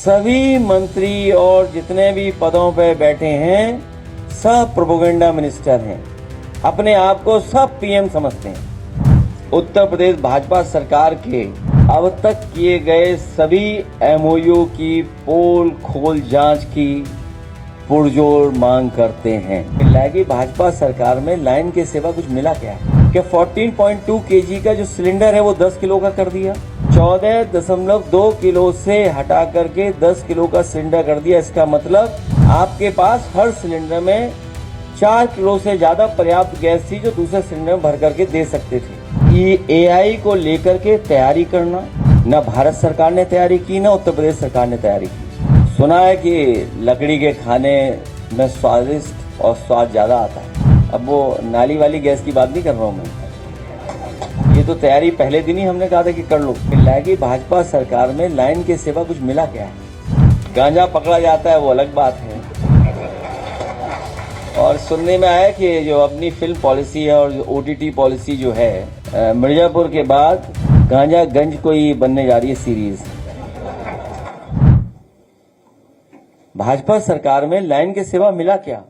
सभी मंत्री और जितने भी पदों पे बैठे हैं सब प्रोपेगेंडा मिनिस्टर हैं, अपने आप को सब पीएम समझते हैं। उत्तर प्रदेश भाजपा सरकार के अब तक किए गए सभी एमओयू की पोल खोल जांच की पुरजोर मांग करते हैं। लगी भाजपा सरकार में लाइन के सिवा कुछ मिला क्या है? कि 14.2 केजी का जो सिलेंडर है वो 10 किलो का कर दिया, 14.2 किलो से हटा करके 10 किलो का सिलेंडर कर दिया। इसका मतलब आपके पास हर सिलेंडर में 4 किलो से ज्यादा पर्याप्त गैस थी जो दूसरे सिलेंडर में भर करके दे सकते थे। ये एआई को लेकर के तैयारी करना, न भारत सरकार ने तैयारी की न उत्तर प्रदेश सरकार ने तैयारी की। सुना है कि लकड़ी के खाने में स्वादिष्ट और स्वाद ज्यादा आता है। अब वो नाली वाली गैस की बात नहीं कर रहा हूँ मैं, ये तो तैयारी पहले दिन ही हमने कहा था कि कर लो। लगी भाजपा सरकार में लाइन के सिवा कुछ मिला क्या है? गांजा पकड़ा जाता है वो अलग बात है। और सुनने में आया कि जो अपनी फिल्म पॉलिसी है और ओटीटी पॉलिसी जो है, मिर्जापुर के बाद गांजागंज कोई बनने जा रही है सीरीज। भाजपा सरकार में लाइन के सिवा मिला क्या?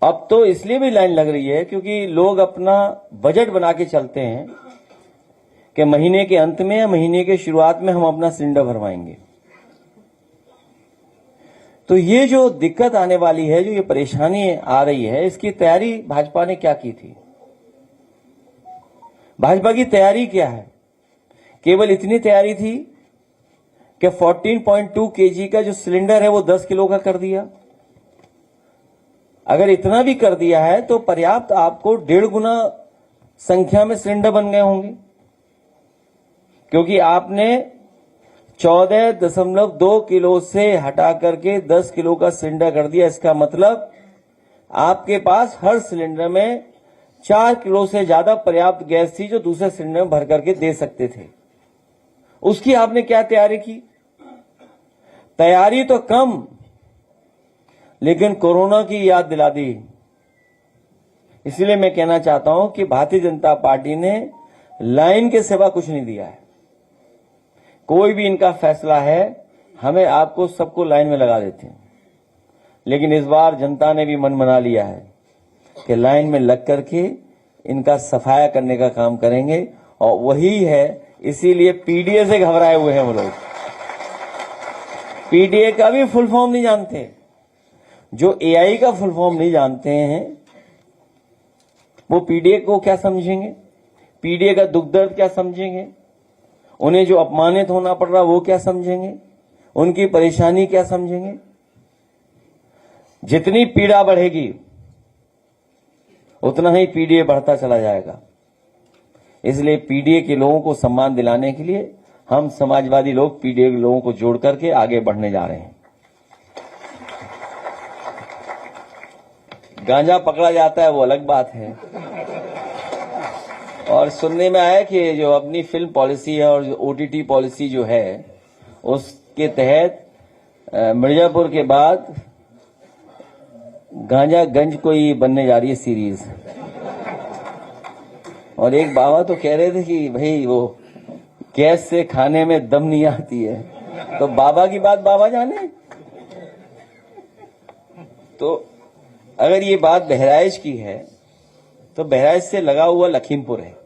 अब तो इसलिए भी लाइन लग रही है क्योंकि लोग अपना बजट बना के चलते हैं कि महीने के अंत में या महीने के शुरुआत में हम अपना सिलेंडर भरवाएंगे। तो ये जो दिक्कत आने वाली है, जो ये परेशानी आ रही है, इसकी तैयारी भाजपा ने क्या की थी? भाजपा की तैयारी क्या है? केवल इतनी तैयारी थी कि 14.2 केजी का जो सिलेंडर है वो 10 किलो का कर दिया। अगर इतना भी कर दिया है तो पर्याप्त आपको 1.5 गुना संख्या में सिलेंडर बन गए होंगे, क्योंकि आपने 14.2 किलो से हटा करके 10 किलो का सिलेंडर कर दिया। इसका मतलब आपके पास हर सिलेंडर में 4 किलो से ज्यादा पर्याप्त गैस थी जो दूसरे सिलेंडर में भर करके दे सकते थे। उसकी आपने क्या तैयारी की? तैयारी तो कम, लेकिन कोरोना की याद दिला दी। इसलिए मैं कहना चाहता हूं कि भारतीय जनता पार्टी ने लाइन के सिवा कुछ नहीं दिया है। कोई भी इनका फैसला है, हमें आपको सबको लाइन में लगा देते हैं, लेकिन इस बार जनता ने भी मन बना लिया है कि लाइन में लग करके इनका सफाया करने का काम करेंगे। और वही है, इसीलिए पीडीए से घबराए हुए हैं वो लोग। पीडीए का भी फुल फॉर्म नहीं जानते, जो एआई का फुल फॉर्म नहीं जानते हैं वो पीडीए को क्या समझेंगे? पीडीए का दुख दर्द क्या समझेंगे? उन्हें जो अपमानित होना पड़ रहा वो क्या समझेंगे? उनकी परेशानी क्या समझेंगे? जितनी पीड़ा बढ़ेगी उतना ही पीडीए बढ़ता चला जाएगा। इसलिए पीडीए के लोगों को सम्मान दिलाने के लिए हम समाजवादी लोग पीडीए के लोगों को जोड़ करके आगे बढ़ने जा रहे हैं। गांजा पकड़ा जाता है वो अलग बात है। और सुनने में आया कि जो अपनी फिल्म पॉलिसी है और ओटीटी पॉलिसी जो है, उसके तहत मिर्जापुर के बाद गांजागंज कोई बनने जा रही है सीरीज। और एक बाबा तो कह रहे थे कि भाई वो गैस से खाने में दम नहीं आती है, तो बाबा की बात बाबा जाने। तो अगर ये बात बहराइच की है तो बहराइच से लगा हुआ लखीमपुर है।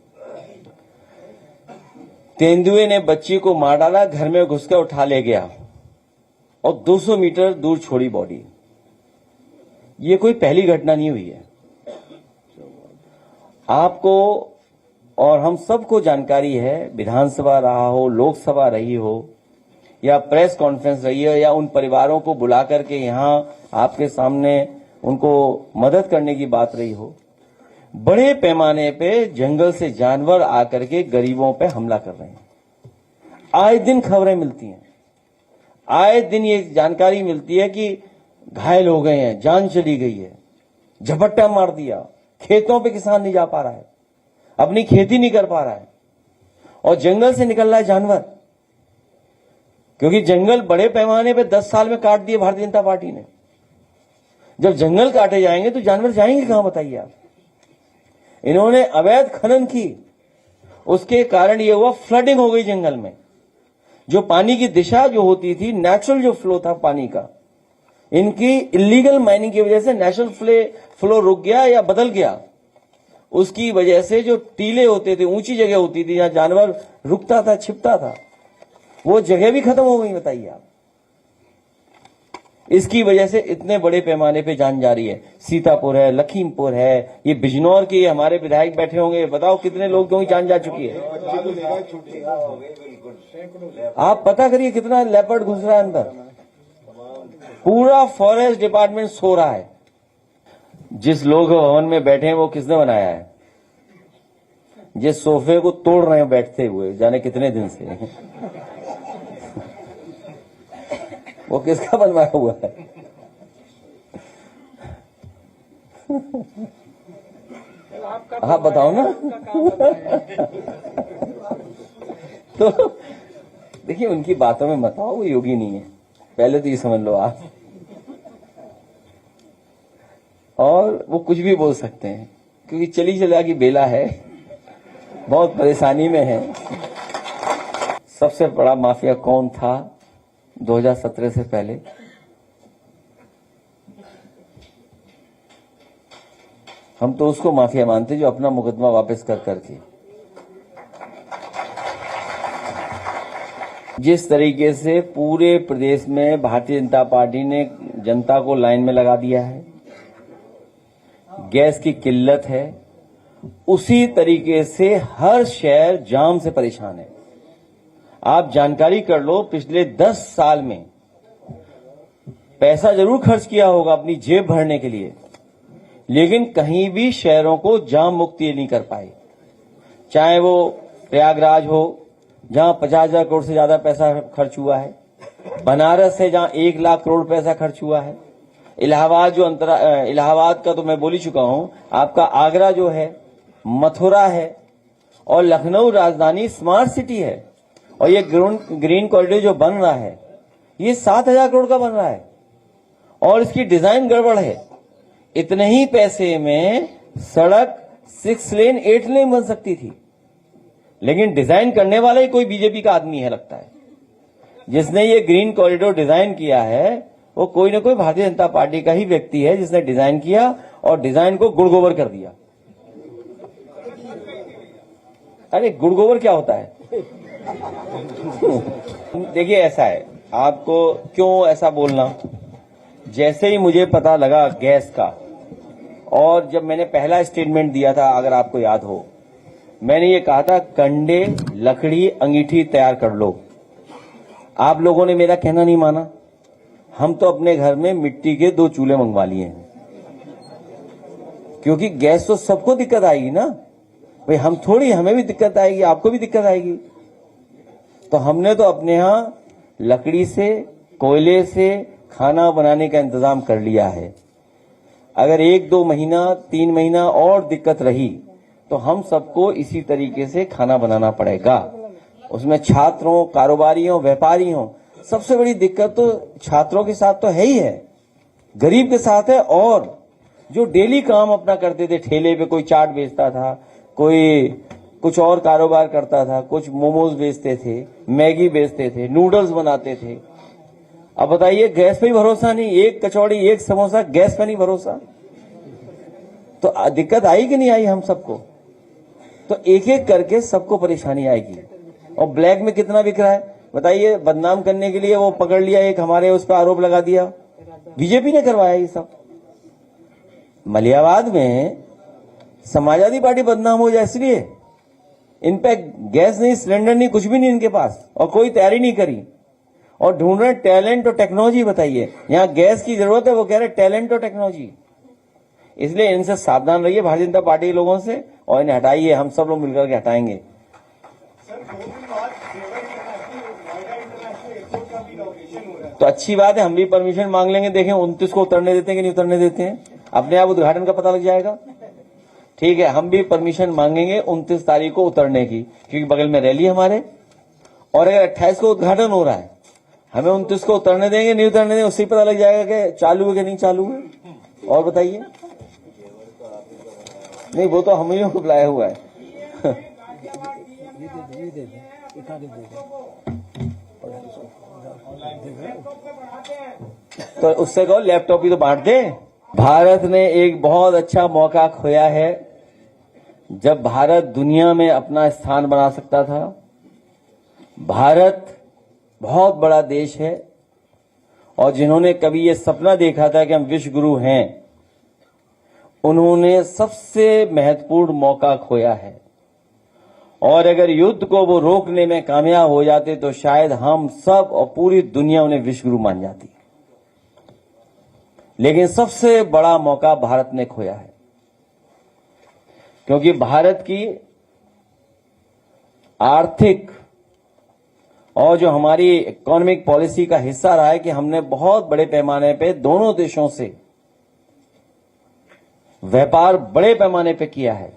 तेंदुए ने बच्ची को मार डाला, घर में घुसकर उठा ले गया और 200 मीटर दूर छोड़ी बॉडी। ये कोई पहली घटना नहीं हुई है। आपको और हम सबको जानकारी है, विधानसभा रहा हो, लोकसभा रही हो या प्रेस कॉन्फ्रेंस रही हो या उन परिवारों को बुला करके यहां आपके सामने उनको मदद करने की बात रही हो, बड़े पैमाने पे जंगल से जानवर आकर के गरीबों पे हमला कर रहे हैं। आए दिन खबरें मिलती हैं, आए दिन ये जानकारी मिलती है कि घायल हो गए हैं, जान चली गई है, झपट्टा मार दिया, खेतों पे किसान नहीं जा पा रहा है, अपनी खेती नहीं कर पा रहा है, और जंगल से निकल रहा है जानवर। क्योंकि जंगल बड़े पैमाने पे 10 साल में काट दिए भारतीय जनता पार्टी ने। जब जंगल काटे जाएंगे तो जानवर जाएंगे कहां, बताइए आप? इन्होंने अवैध खनन की, उसके कारण ये हुआ फ्लडिंग हो गई जंगल में। जो पानी की दिशा जो होती थी, नेचुरल जो फ्लो था पानी का, इनकी इलीगल माइनिंग की वजह से नेचुरल फ्लो रुक गया या बदल गया। उसकी वजह से जो टीले होते थे, ऊंची जगह होती थी, जहां जानवर रुकता था, छिपता था, वो जगह भी खत्म हो गई। बताइए आप, इसकी वजह से इतने बड़े पैमाने पे जान जा रही है। सीतापुर है, लखीमपुर है, ये बिजनौर के हमारे विधायक बैठे होंगे, बताओ कितने लोगों की जान जा चुकी है। आप पता करिए कितना लेपर्ड घुस रहा है अंदर। पूरा फॉरेस्ट डिपार्टमेंट सो रहा है। जिस लोग भवन में बैठे हैं वो किसने बनाया है? जिस सोफे को तोड़ रहे हैं बैठते हुए जाने कितने दिन से, वो किसका बनवाया हुआ है? आप बताओ ना। तो देखिए, उनकी बातों में मत आओ, वो योगी नहीं है, पहले तो ये समझ लो आप। और वो कुछ भी बोल सकते हैं, क्योंकि चली चला की बेला है, बहुत परेशानी में है। सबसे बड़ा माफिया कौन था 2017 से पहले? हम तो उसको माफिया मानते जो अपना मुकदमा वापस कर करके, जिस तरीके से पूरे प्रदेश में भारतीय जनता पार्टी ने जनता को लाइन में लगा दिया है, गैस की किल्लत है, उसी तरीके से हर शहर जाम से परेशान है। आप जानकारी कर लो, पिछले 10 साल में पैसा जरूर खर्च किया होगा अपनी जेब भरने के लिए, लेकिन कहीं भी शहरों को जाम मुक्ति नहीं कर पाए। चाहे वो प्रयागराज हो, जहां 50,000 करोड़ से ज्यादा पैसा खर्च हुआ है, बनारस है जहां 1 लाख करोड़ पैसा खर्च हुआ है, इलाहाबाद इलाहाबाद का तो मैं बोल ही चुका हूं, आपका आगरा जो है, मथुरा है, और लखनऊ राजधानी स्मार्ट सिटी है। और ये ग्रीन कॉरिडोर जो बन रहा है, ये 7,000 करोड़ का बन रहा है, और इसकी डिजाइन गड़बड़ है। इतने ही पैसे में सड़क 6 लेन 8 लेन बन सकती थी, लेकिन डिजाइन करने वाला ही कोई बीजेपी का आदमी है लगता है। जिसने ये ग्रीन कॉरिडोर डिजाइन किया है वो कोई ना कोई भारतीय जनता पार्टी का ही व्यक्ति है, जिसने डिजाइन किया और डिजाइन को गुड़ गोबर कर दिया। अरे गुड़ गोबर क्या होता है? देखिए, ऐसा है, आपको क्यों ऐसा बोलना, जैसे ही मुझे पता लगा गैस का, और जब मैंने पहला स्टेटमेंट दिया था, अगर आपको याद हो, मैंने ये कहा था कंडे, लकड़ी, अंगीठी तैयार कर लो। आप लोगों ने मेरा कहना नहीं माना। हम तो अपने घर में मिट्टी के 2 चूल्हे मंगवा लिए हैं, क्योंकि गैस तो सबको दिक्कत आएगी ना भाई। हम थोड़ी, हमें भी दिक्कत आएगी, आपको भी दिक्कत आएगी। तो हमने तो अपने यहां लकड़ी से, कोयले से खाना बनाने का इंतजाम कर लिया है। अगर 1-2 महीना, 3 महीना और दिक्कत रही तो हम सबको इसी तरीके से खाना बनाना पड़ेगा। उसमें छात्रों, कारोबारियों, व्यापारियों, सबसे बड़ी दिक्कत तो छात्रों के साथ तो है ही है, गरीब के साथ है। और जो डेली काम अपना करते थे, ठेले पे कोई चाट बेचता था, कोई कुछ और कारोबार करता था, कुछ मोमोज बेचते थे, मैगी बेचते थे, नूडल्स बनाते थे। अब बताइए, गैस पे ही भरोसा नहीं, एक कचौड़ी, एक समोसा, गैस पे नहीं भरोसा, तो दिक्कत आई कि नहीं आई हम सबको? तो एक एक करके सबको परेशानी आएगी। और ब्लैक में कितना बिक रहा है बताइए, बदनाम करने के लिए वो पकड़ लिया, एक हमारे उस पर आरोप लगा दिया, बीजेपी ने करवाया ये सब। मलियाबाद में समाजवादी पार्टी बदनाम हो जाए इसलिए, इन पे गैस नहीं, सिलेंडर नहीं, कुछ भी नहीं इनके पास, और कोई तैयारी नहीं करी, और ढूंढ रहे टैलेंट और टेक्नोलॉजी। बताइए, यहां गैस की जरूरत है, वो कह रहे टैलेंट और टेक्नोलॉजी। इसलिए इनसे सावधान रहिए, भारतीय जनता पार्टी के लोगों से, और इन्हें हटाइए, हम सब लोग मिलकर के हटाएंगे। तो अच्छी बात है, हम भी परमिशन मांग लेंगे, देखें 29 को उतरने देते हैं कि नहीं उतरने देते हैं, अपने आप उद्घाटन का पता लग जाएगा। ठीक है, हम भी परमिशन मांगेंगे 29 तारीख को उतरने की, क्योंकि बगल में रैली हमारे, और अगर 28 को उद्घाटन हो रहा है, हमें 29 को उतरने देंगे, नहीं उतरने देंगे, उससे पता लग जाएगा कि चालू है कि नहीं चालू है। और बताइए, नहीं वो तो हम ही को बुलाया हुआ है। तो उससे कहो लैपटॉप भी तो बांट दे। भारत ने एक बहुत अच्छा मौका खोया है जब भारत दुनिया में अपना स्थान बना सकता था। भारत बहुत बड़ा देश है और जिन्होंने कभी ये सपना देखा था कि हम विश्व गुरु हैं, उन्होंने सबसे महत्वपूर्ण मौका खोया है। और अगर युद्ध को वो रोकने में कामयाब हो जाते तो शायद हम सब और पूरी दुनिया उन्हें विश्व गुरु मान जाती। लेकिन सबसे बड़ा मौका भारत ने खोया है, क्योंकि भारत की आर्थिक और जो हमारी इकोनॉमिक पॉलिसी का हिस्सा रहा है कि हमने बहुत बड़े पैमाने पे दोनों देशों से व्यापार बड़े पैमाने पे किया है।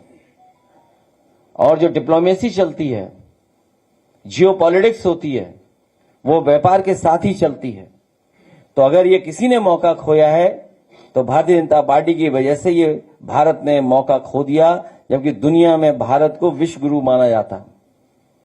और जो डिप्लोमेसी चलती है, जियोपॉलिटिक्स होती है, वो व्यापार के साथ ही चलती है। तो अगर ये किसी ने मौका खोया है तो भारतीय जनता पार्टी की वजह से ये भारत ने मौका खो दिया, जबकि दुनिया में भारत को विश्व गुरु माना जाता।